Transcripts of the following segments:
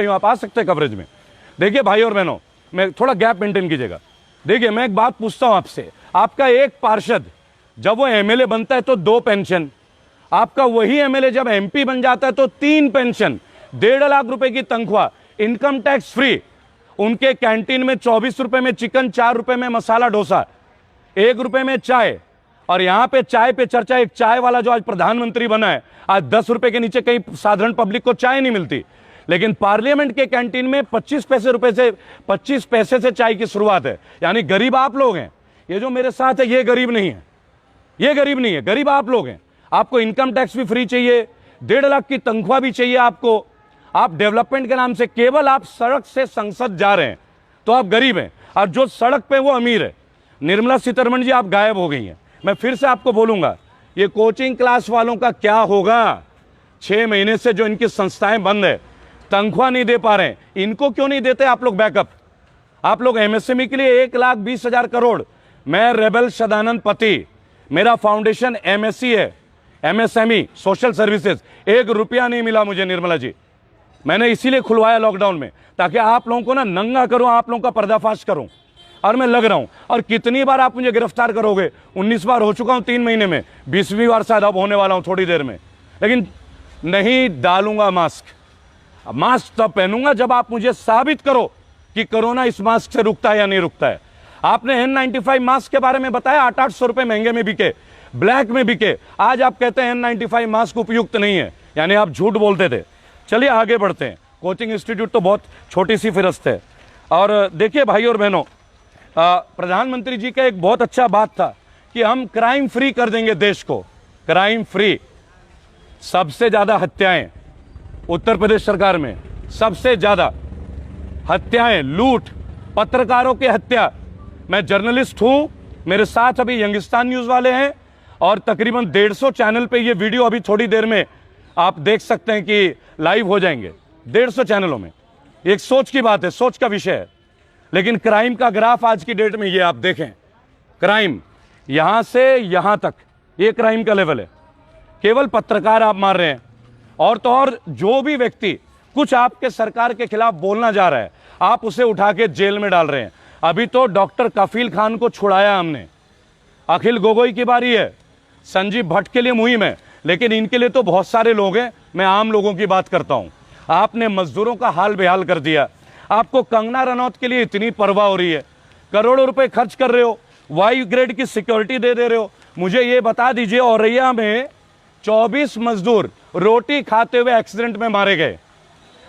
आप आ सकते हैं कवरेज में। देखिए भाई और बहनों, मैं थोड़ा गैप मेंटेन कीजिएगा। देखिए मैं एक बात पूछता हूं आपसे, आपका एक पार्षद जब वो एमएलए बनता है तो 2 पेंशन, आपका वही एमएलए जब एमपी बन जाता है तो 3 पेंशन, 1.5 लाख रुपए की तनख्वाह, इनकम टैक्स फ्री, उनके कैंटीन में 24 रुपए में चिकन, 4 रुपए में मसाला डोसा, 1 रुपए में चाय। और यहां पे चाय पे चर्चा, एक चाय वाला जो आज प्रधानमंत्री बना है, आज 10 रुपए के नीचे कहीं साधारण पब्लिक को चाय नहीं मिलती, लेकिन पार्लियामेंट के कैंटीन में 25 पैसे से चाय की शुरुआत है। यानी गरीब आप लोग हैं, ये जो मेरे साथ है ये गरीब नहीं है, ये गरीब नहीं है, गरीब आप लोग हैं। आपको इनकम टैक्स भी फ्री चाहिए, 1.5 लाख की तनख्वाह भी चाहिए आपको, आप डेवलपमेंट के नाम से केवल आप सड़क से संसद जा रहे हैं तो आप गरीब हैं, और जो सड़क पे वो अमीर है। निर्मला सीतारमण जी आप गायब हो गई हैं। मैं फिर से आपको बोलूंगा, ये कोचिंग क्लास वालों का क्या होगा? 6 महीने से जो इनकी संस्थाएं बंद है, तनख्वाह नहीं दे पा रहे हैं, इनको क्यों नहीं देते आप लोग बैकअप? आप लोग एमएसएमई के लिए 1,20,000 करोड़, मैं रेबल सदानंद पति, मेरा फाउंडेशन एमएससी है, एमएसएमई सोशल सर्विसेज, 1 रुपया नहीं मिला मुझे निर्मला जी। मैंने इसीलिए खुलवाया लॉकडाउन में, ताकि आप लोगों को ना नंगा करूं, आप लोगों का पर्दाफाश करूं, और मैं लग रहा हूं। और कितनी बार आप मुझे गिरफ्तार करोगे? 19 बार हो चुका हूं 3 महीने में, 20वीं बार शायद अब होने वाला हूं थोड़ी देर में, लेकिन नहीं डालूंगा मास्क। मास्क तब पहनूंगा जब आप मुझे साबित करो कि कोरोना इस मास्क से रुकता है या नहीं रुकता है। आपने N95 मास्क के बारे में बताया, 800 रुपए महंगे में बिके, ब्लैक में बिके, आज आप कहते हैं N95 मास्क उपयुक्त नहीं है, यानी आप झूठ बोलते थे। चलिए आगे बढ़ते हैं। कोचिंग इंस्टीट्यूट तो बहुत छोटी सी फिरस्त है। और देखिए भाई और बहनों, प्रधानमंत्री जी का एक बहुत अच्छा बात था कि हम क्राइम फ्री कर देंगे देश को, क्राइम फ्री। सबसे ज्यादा हत्याएं उत्तर प्रदेश सरकार में, सबसे ज्यादा हत्याएं, लूट, पत्रकारों की हत्या। मैं जर्नलिस्ट हूं, मेरे साथ अभी यंगिस्तान न्यूज वाले हैं, और तकरीबन 150 चैनल पे ये वीडियो अभी थोड़ी देर में आप देख सकते हैं कि लाइव हो जाएंगे 150 चैनलों में। एक सोच की बात है, सोच का विषय है। लेकिन क्राइम का ग्राफ आज की डेट में ये आप देखें, क्राइम यहां से यहां तक, ये क्राइम का लेवल है। केवल पत्रकार आप मार रहे हैं, और तो और जो भी व्यक्ति कुछ आपके सरकार के खिलाफ बोलना जा रहा है, आप उसे उठा के जेल में डाल रहे हैं। अभी तो डॉक्टर कफील खान को छुड़ाया हमने, अखिल गोगोई की बारी है, संजीव भट्ट के लिए मुहिम है, लेकिन इनके लिए तो बहुत सारे लोग हैं। मैं आम लोगों की बात करता हूं। आपने मजदूरों का हाल बेहाल कर दिया। आपको कंगना रनौत के लिए इतनी परवाह हो रही है, करोड़ों रुपए खर्च कर रहे हो, वायु ग्रेड की सिक्योरिटी दे रहे हो। मुझे ये बता दीजिए, औरैया में 24 मजदूर रोटी खाते हुए एक्सीडेंट में मारे गए,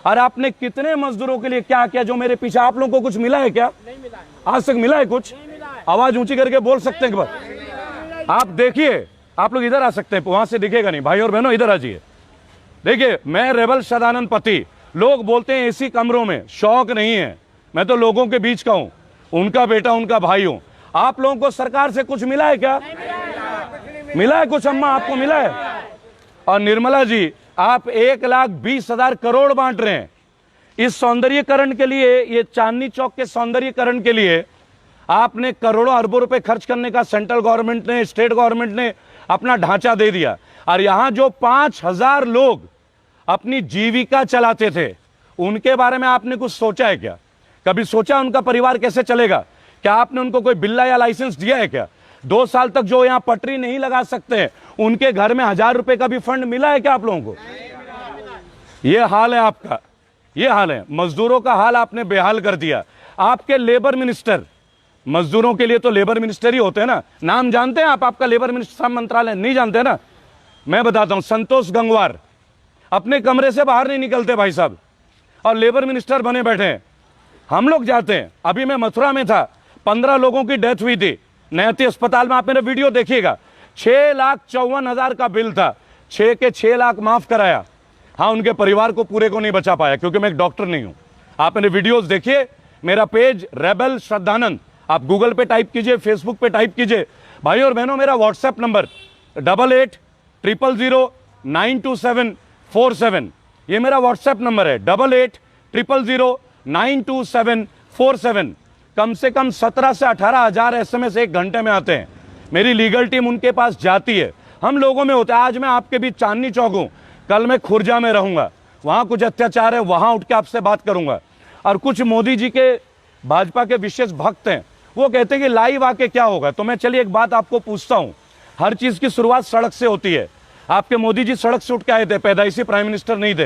और आपने कितने मजदूरों के लिए क्या किया? जो मेरे पीछे, आप लोगों को कुछ मिला है क्या? नहीं मिला है। आज तक मिला है कुछ? आवाज ऊंची करके बोल सकते हैं? आप देखिए, आप लोग इधर आ सकते हैं, वहां से दिखेगा नहीं। भाई और बहनों इधर आ जाइए। देखिए, मैं रेबल सदानंद पति। लोग बोलते हैं एसी कमरों में, शौक नहीं है, मैं तो लोगों के बीच का हूं, उनका बेटा, उनका भाई हूं। आप लोगों को सरकार से कुछ मिला है क्या? मिला है कुछ? अम्मा आपको मिला है? और निर्मला जी, आप 1,20,000 करोड़ बांट रहे हैं इस सौंदर्यीकरण के लिए। ये चांदनी चौक के सौंदर्यीकरण के लिए आपने करोड़ों अरबों रुपए खर्च करने का सेंट्रल गवर्नमेंट ने, स्टेट गवर्नमेंट ने अपना ढांचा दे दिया। और यहां जो 5,000 लोग अपनी जीविका चलाते थे, उनके बारे में आपने कुछ सोचा है क्या? कभी सोचा उनका परिवार कैसे चलेगा? क्या आपने उनको कोई बिल्ला या लाइसेंस दिया है क्या? 2 साल तक जो यहां पटरी नहीं लगा सकते हैं, उनके घर में 1,000 रुपए का भी फंड मिला है क्या आप लोगों को? ये हाल है आपका, ये हाल है। मजदूरों का हाल आपने बेहाल कर दिया। आपके लेबर मिनिस्टर, मजदूरों के लिए तो लेबर मिनिस्टर ही होते हैं ना, नाम जानते हैं आप? आपका लेबर मिनिस्टर मंत्रालय नहीं जानते ना? मैं बताता हूं, संतोष गंगवार अपने कमरे से बाहर नहीं निकलते भाई साहब, और लेबर मिनिस्टर बने बैठे हैं। हम लोग जाते हैं। अभी मैं मथुरा में था, 15 लोगों की डेथ हुई थी नैती अस्पताल में। आप मेरा वीडियो देखिएगा, 6,54,000 का बिल था, 6 के 6 लाख माफ कराया। हाँ, उनके परिवार को पूरे को नहीं बचा पाया, क्योंकि मैं एक डॉक्टर नहीं हूं। आप मेरे वीडियोस देखिए, मेरा पेज रेबल श्रद्धानंद, आप गूगल पे टाइप कीजिए, फेसबुक पे टाइप कीजिए। भाई और बहनों, मेरा व्हाट्सएप नंबर 8800092747, ये मेरा व्हाट्सएप नंबर है, 8800092747। कम से कम 17 से 18,000 SMS 1 घंटे में आते हैं। मेरी लीगल टीम उनके पास जाती है, हम लोगों में होता है। आज मैं आपके बीच चांदनी चौक हूं, कल मैं खुर्जा में रहूंगा, वहां कुछ अत्याचार है, वहां उठ के आपसे बात करूंगा। और कुछ मोदी जी के भाजपा के विशेष भक्त हैं, वो कहते हैं कि लाइव आके क्या होगा। तो मैं चलिए एक बात आपको पूछता हूं, हर चीज की शुरुआत सड़क से होती है। आपके मोदी जी सड़क से उठ के आए थे, पैदाइशी प्राइम मिनिस्टर नहीं थे।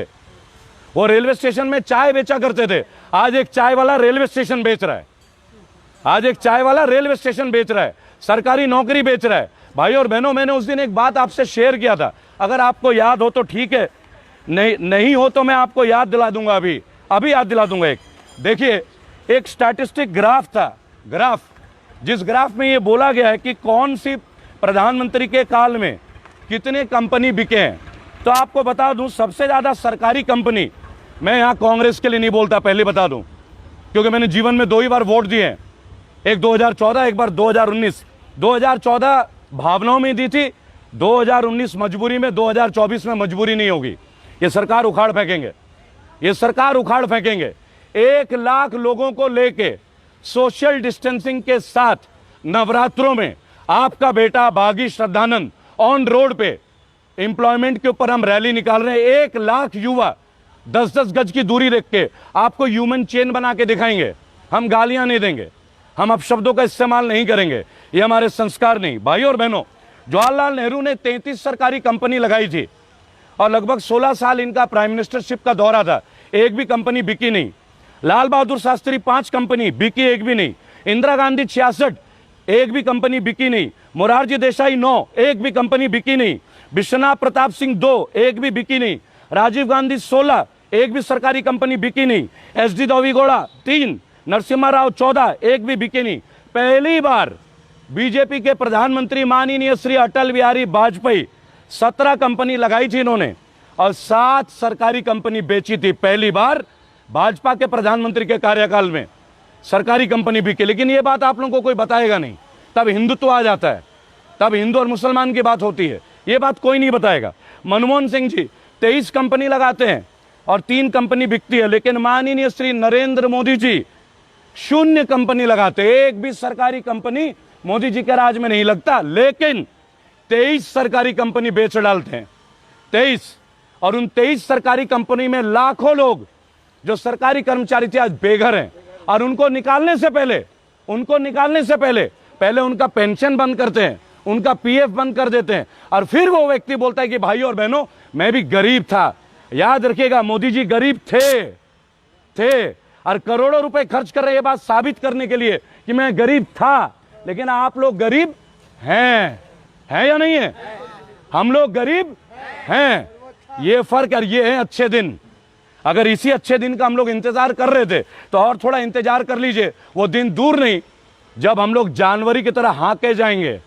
वो रेलवे स्टेशन में चाय बेचा करते थे, आज एक चाय वाला रेलवे स्टेशन बेच रहा है। आज एक चाय वाला रेलवे स्टेशन बेच रहा है, सरकारी नौकरी बेच रहा है। भाई और बहनों, मैंने उस दिन एक बात आपसे शेयर किया था, अगर आपको याद हो तो ठीक है, नहीं हो तो मैं आपको याद दिला दूंगा, अभी याद दिला दूंगा। एक देखिए, एक स्टैटिस्टिक ग्राफ था, जिस ग्राफ में ये बोला गया है कि कौन सी प्रधानमंत्री के काल में कितने कंपनी बिके हैं। तो आपको बता दूं, सबसे ज्यादा सरकारी कंपनी, मैं यहां कांग्रेस के लिए नहीं बोलता, पहले बता दूं, क्योंकि मैंने जीवन में 2 ही बार वोट दिए हैं, एक 2014, एक बार 2019। 2014 भावनाओं में दी थी, 2019 मजबूरी में, 2024 में मजबूरी नहीं होगी। ये सरकार उखाड़ फेंकेंगे, ये सरकार उखाड़ फेंकेंगे। 1 लाख लोगों को लेके सोशल डिस्टेंसिंग के साथ नवरात्रों में आपका बेटा बागी श्रद्धानंद ऑन रोड पे एम्प्लॉयमेंट के ऊपर हम रैली निकाल रहे हैं। 1 लाख युवा 10-10 गज की दूरी रख के आपको ह्यूमन चेन बना के दिखाएंगे। हम गालियां नहीं देंगे, हम अपशब्दों का इस्तेमाल नहीं करेंगे, ये हमारे संस्कार नहीं। भाई और बहनों, जवाहरलाल नेहरू ने 33 सरकारी कंपनी लगाई थी और लगभग 16 साल इनका प्राइम मिनिस्टरशिप का दौरा था, एक भी कंपनी बिकी नहीं। लाल बहादुर शास्त्री 5 कंपनी बिकी, एक भी नहीं। इंदिरा गांधी 66, एक भी कंपनी बिकी नहीं। मोरारजी देसाई 9, एक भी कंपनी बिकी नहीं। विश्वनाथ प्रताप सिंह 2, एक भी बिकी नहीं। राजीव गांधी 16, एक भी सरकारी कंपनी बिकी नहीं। SD देवेगौड़ा 3, नरसिम्हा राव 14, एक भी बिकी नहीं। पहली बार बीजेपी के प्रधानमंत्री माननीय श्री अटल बिहारी वाजपेयी 17 कंपनी लगाई थी इन्होंने और 7 सरकारी कंपनी बेची थी। पहली बार भाजपा के प्रधानमंत्री के कार्यकाल में सरकारी कंपनी बिकी। लेकिन ये बात आप लोगों को कोई बताएगा नहीं, तब हिंदुत्व आ जाता है, तब हिंदू और मुसलमान की बात होती है, ये बात कोई नहीं बताएगा। मनमोहन सिंह जी 23 कंपनी लगाते हैं और 3 कंपनी बिकती है, लेकिन माननीय श्री नरेंद्र मोदी जी 0 कंपनी लगाते, एक भी सरकारी कंपनी मोदी जी के राज में नहीं लगता, लेकिन 23 सरकारी कंपनी बेच डालते हैं। 23, और उन 23 सरकारी कंपनी में लाखों लोग जो सरकारी कर्मचारी थे आज बेघर हैं। और उनको निकालने से पहले उनका पेंशन बंद करते हैं, उनका PF बंद कर देते हैं, और फिर वो व्यक्ति बोलता है कि भाई और बहनों, मैं भी गरीब था। याद रखिएगा, मोदी जी गरीब थे और करोड़ों रुपए खर्च कर रहे हैं ये बात साबित करने के लिए कि मैं गरीब था। लेकिन आप लोग गरीब हैं या नहीं है? हम लोग गरीब हैं, ये फर्क। और ये है अच्छे दिन। अगर इसी अच्छे दिन का हम लोग इंतजार कर रहे थे तो और थोड़ा इंतजार कर लीजिए, वो दिन दूर नहीं जब हम लोग जानवरी की तरह हाँके जाएंगे।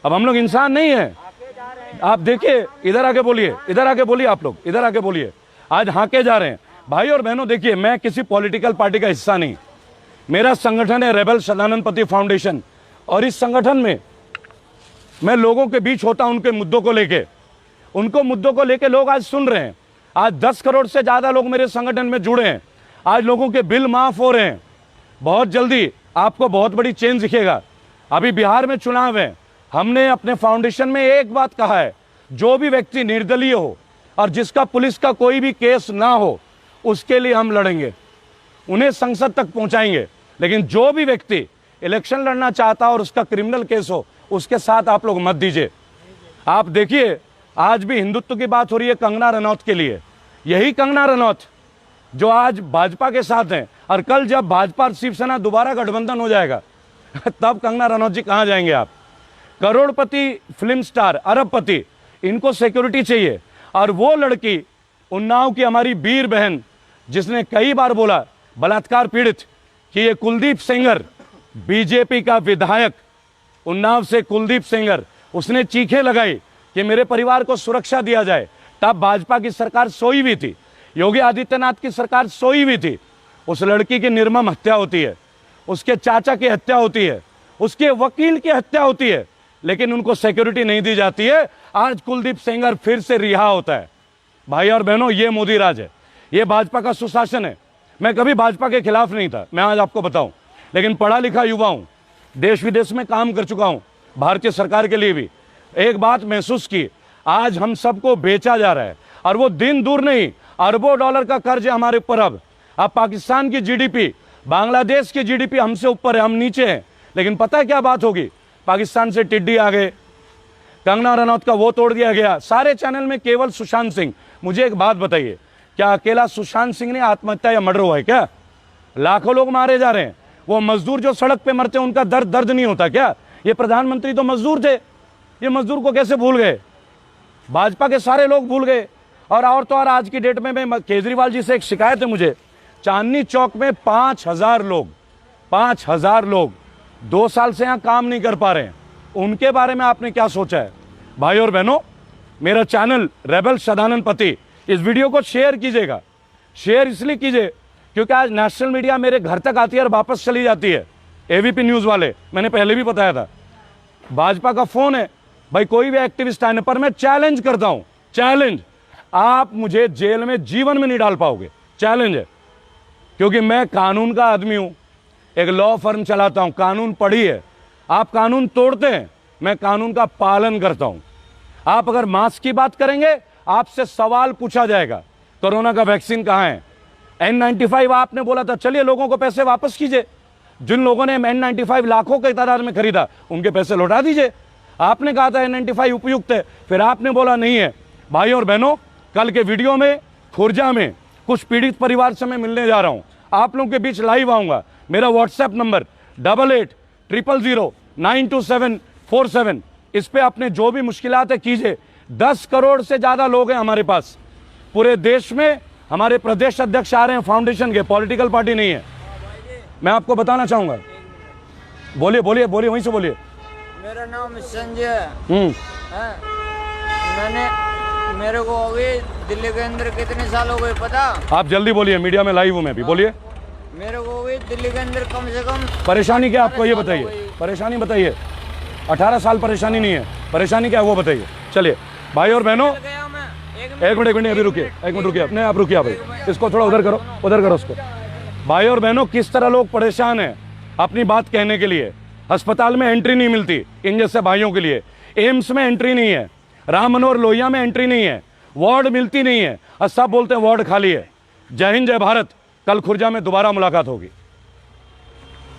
अब हम लोग इंसान नहीं है। आप देखिए, इधर आके बोलिए, आप लोग इधर आके बोलिए, आज हाँके जा रहे हैं। भाई और बहनों, देखिए, मैं किसी पॉलिटिकल पार्टी का हिस्सा नहीं, मेरा संगठन है रेबल सदानंद पति फाउंडेशन, और इस संगठन में मैं लोगों के बीच होता हूं, उनके मुद्दों को लेके लोग आज सुन रहे हैं। आज 10 करोड़ से ज्यादा लोग मेरे संगठन में जुड़े हैं। आज लोगों के बिल माफ हो रहे हैं। बहुत जल्दी आपको बहुत बड़ी चेंज दिखेगा। अभी बिहार में चुनाव है, हमने अपने फाउंडेशन में एक बात कहा है, जो भी व्यक्ति निर्दलीय हो और जिसका पुलिस का कोई भी केस ना हो, उसके लिए हम लड़ेंगे, उन्हें संसद तक पहुंचाएंगे। लेकिन जो भी व्यक्ति इलेक्शन लड़ना चाहता और उसका क्रिमिनल केस हो, उसके साथ आप लोग मत दीजिए। आप देखिए, आज भी हिंदुत्व की बात हो रही है कंगना रनौत के लिए। यही कंगना रनौत जो आज भाजपा के साथ हैं, और कल जब भाजपा और शिवसेना दोबारा गठबंधन हो जाएगा तब कंगना रनौत जी कहां जाएंगे आप? करोड़पति फिल्म स्टार, अरबपति, इनको सिक्योरिटी चाहिए। और वो लड़की उन्नाव की हमारी वीर बहन, जिसने कई बार बोला बलात्कार पीड़ित कि ये कुलदीप सेंगर, बीजेपी का विधायक उन्नाव से कुलदीप सेंगर, उसने चीखें लगाई कि मेरे परिवार को सुरक्षा दिया जाए। तब भाजपा की सरकार सोई हुई थी, योगी आदित्यनाथ की सरकार सोई हुई थी। उस लड़की की निर्मम हत्या होती है, उसके चाचा की हत्या होती है, उसके वकील की हत्या होती है, लेकिन उनको सिक्योरिटी नहीं दी जाती है। आज कुलदीप सेंगर फिर से रिहा होता है। भाई और बहनों, ये मोदी राज है, ये भाजपा का सुशासन है। मैं कभी भाजपा के खिलाफ नहीं था, मैं आज आपको बताऊं, लेकिन पढ़ा लिखा युवा हूं, देश विदेश में काम कर चुका हूं, भारतीय सरकार के लिए भी। एक बात महसूस की, आज हम सबको बेचा जा रहा है, और वो दिन दूर नहीं, अरबों डॉलर का कर्ज है हमारे ऊपर। अब पाकिस्तान की जीडीपी, बांग्लादेश की जीडीपी हमसे ऊपर है, हम नीचे हैं। लेकिन पता है क्या बात होगी, पाकिस्तान से टिड्डी आ गए, कंगना रनौत का वो तोड़ दिया गया, सारे चैनल में केवल सुशांत सिंह। मुझे एक बात बताइए, क्या अकेला सुशांत सिंह ने आत्महत्या या मर्डर हुआ है क्या? लाखों लोग मारे जा रहे हैं। वो मजदूर जो सड़क पे मरते हैं उनका दर्द नहीं होता क्या? ये प्रधानमंत्री तो मजदूर थे, ये मजदूर को कैसे भूल गए? भाजपा के सारे लोग भूल गए। और तो और आज की डेट में मैं केजरीवाल जी से एक शिकायत है मुझे, चांदनी चौक में 5,000 लोग 2 साल से यहां काम नहीं कर पा रहे हैं। उनके बारे में आपने क्या सोचा है? भाई और बहनों, मेरा चैनल रेबल सदानंद पति, इस वीडियो को शेयर कीजिएगा। शेयर इसलिए कीजिए क्योंकि आज नेशनल मीडिया मेरे घर तक आती है और वापस चली जाती है। एबीपी न्यूज वाले, मैंने पहले भी बताया था, भाजपा का फोन है, भाई कोई भी एक्टिविस्ट आने पर मैं चैलेंज करता हूं, चैलेंज, आप मुझे जेल में जीवन में नहीं डाल पाओगे, चैलेंज है। क्योंकि मैं कानून का आदमी हूं, एक लॉ फर्म चलाता हूं, कानून पढ़ी है। आप कानून तोड़ते हैं, मैं कानून का पालन करता हूं। आप अगर मास्क की बात करेंगे, आपसे सवाल पूछा जाएगा, कोरोना का वैक्सीन कहां है? N95 आपने बोला था, चलिए लोगों को पैसे वापस कीजिए। जिन लोगों ने N95 लाखों की तादाद में खरीदा, उनके पैसे लौटा दीजिए। आपने कहा था N95 उपयुक्त है, फिर आपने बोला नहीं है। भाई और बहनों, कल के वीडियो में खुर्जा में कुछ पीड़ित परिवार से मैं मिलने जा रहा हूं, आप लोगों के बीच लाइव आऊंगा। मेरा व्हाट्सएप नंबर 8800092747, इस पे अपने जो भी मुश्किलात है कीजिए। 10 करोड़ से ज्यादा लोग हैं हमारे पास पूरे देश में। हमारे प्रदेश अध्यक्ष आ रहे हैं फाउंडेशन के, पॉलिटिकल पार्टी नहीं है। मैं आपको बताना चाहूंगा, बोलिए बोलिए बोलिए, वहीं से बोलिए। मेरा नाम संजय है। मेरे को अभी दिल्ली के अंदर कितने साल हो गए पता? आप जल्दी बोलिए, मीडिया में लाइव हूं मैं भी, बोलिए। मेरे को अभी दिल्ली के अंदर कम से कम परेशानी क्या आपको, ये बताइए, परेशानी बताइए। 18 साल परेशानी नहीं है, परेशानी क्या है वो बताइए। चलिए भाई और बहनों, एक मिनट अभी रुकिए, एक मिनट रुकिए, अपने आप रुकिए भाई, इसको थोड़ा उधर करो उसको। भाई और बहनों, किस तरह लोग परेशान हैं अपनी बात कहने के लिए। अस्पताल में एंट्री नहीं मिलती इन जैसे भाइयों के लिए, एम्स में एंट्री नहीं है, राम मनोहर लोहिया में एंट्री नहीं है, वार्ड मिलती नहीं है, और सब बोलते हैं वार्ड खाली है। जय हिंद, जय भारत। कल खुर्जा में दोबारा मुलाकात होगी।